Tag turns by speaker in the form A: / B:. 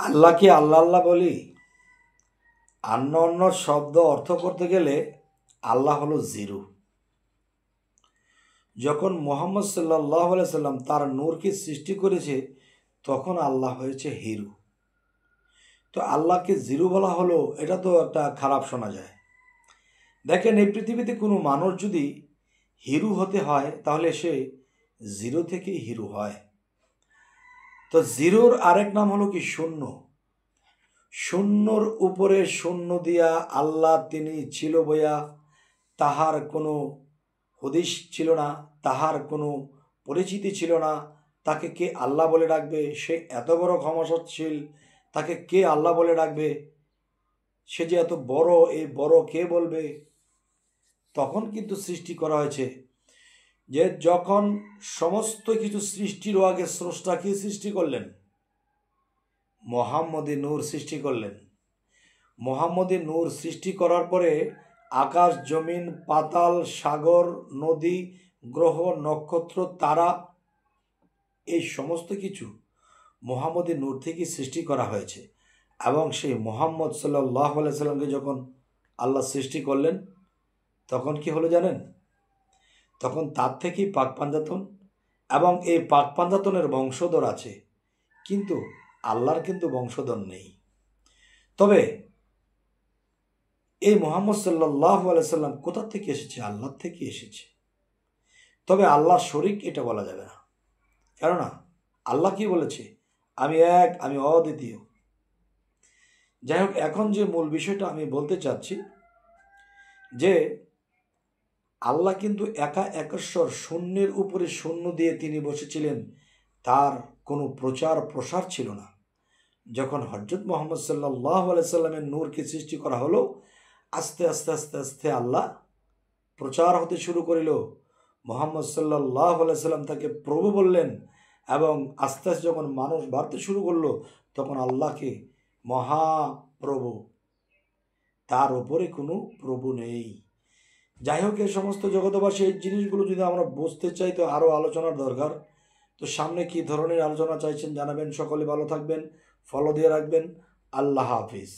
A: আল্লাহকে আল্লাহ আল্লাহ বলি। অন্য অন্য শব্দ অর্থ করতে গেলে আল্লাহ হলো জিরো। যখন মোহাম্মদ সাল্লাহ সাল্লাম তার নূরকে সৃষ্টি করেছে তখন আল্লাহ হয়েছে হিরু। তো আল্লাহকে জিরো বলা হলো, এটা তো একটা খারাপ শোনা যায়। দেখেন, এই পৃথিবীতে কোনো মানুষ যদি হিরু হতে হয় তাহলে সে জিরো থেকেই হিরু হয়। তো জিরোর আরেক নাম হলো কি শূন্য। শূন্যর উপরে শূন্য দিয়া আল্লাহ তিনি ছিল বইয়া, তাহার কোনো হদিস ছিল না, তাহার কোনো পরিচিতি ছিল না। তাকে কে আল্লাহ বলে ডাকবে? সে এত বড় ক্ষমাশীল, তাকে কে আল্লাহ বলে ডাকবে? সে যে এত বড়, এই বড় কে বলবে? তখন কিন্তু সৃষ্টি করা হয়েছে যে যখন সমস্ত কিছু সৃষ্টির আগে স্রষ্টা কি সৃষ্টি করলেন? মোহাম্মদী নূর সৃষ্টি করলেন। মোহাম্মদী নূর সৃষ্টি করার পরে আকাশ, জমিন, পাতাল, সাগর, নদী, গ্রহ, নক্ষত্র, তারা, এই সমস্ত কিছু মোহাম্মদী নূর থেকে সৃষ্টি করা হয়েছে। এবং সেই মোহাম্মদ সাল্লাহ সাল্লামকে যখন আল্লাহ সৃষ্টি করলেন তখন কি হলো জানেন? তখন তার থেকেই পাক পাঞ্জাতন, এবং এই পাক পাঞ্জাতনের বংশধর আছে, কিন্তু আল্লাহর কিন্তু বংশধর নেই। তবে এই মোহাম্মদ সাল্লাহ সাল্লাম কোথা থেকে এসেছে? আল্লাহর থেকে এসেছে। তবে আল্লাহ শরীক এটা বলা যাবে না, কেননা আল্লাহ কি বলেছে? আমি এক, আমি অদ্বিতীয়। যাই হোক, এখন যে মূল বিষয়টা আমি বলতে চাচ্ছি যে আল্লাহ কিন্তু একা একেশ্বর, শূন্যের উপরে শূন্য দিয়ে তিনি বসেছিলেন। তার কোনো প্রচার প্রসার ছিল না। যখন হযরত মুহাম্মদ সাল্লাল্লাহু আলাইহি সাল্লামের নূরকে সৃষ্টি করা হলো, আস্তে আস্তে আস্তে আস্তে আল্লাহ প্রচার হতে শুরু করিল। মুহাম্মদ সাল্লাল্লাহু আলাইহি সাল্লাম তাকে প্রভু বললেন, এবং আস্তে আস্তে যখন মানুষ বাড়তে শুরু করলো তখন আল্লাহকে মহাপ্রভু, তার উপরে কোনো প্রভু নেই। যাই হোক, এই সমস্ত জগতবাসী এই জিনিসগুলো যদি আমরা বুঝতে চাই তো আরও আলোচনার দরকার। তো সামনে কি ধরনের আলোচনা চাইছেন জানাবেন। সকলে ভালো থাকবেন, ফলো দিয়ে রাখবেন। আল্লাহ হাফিজ।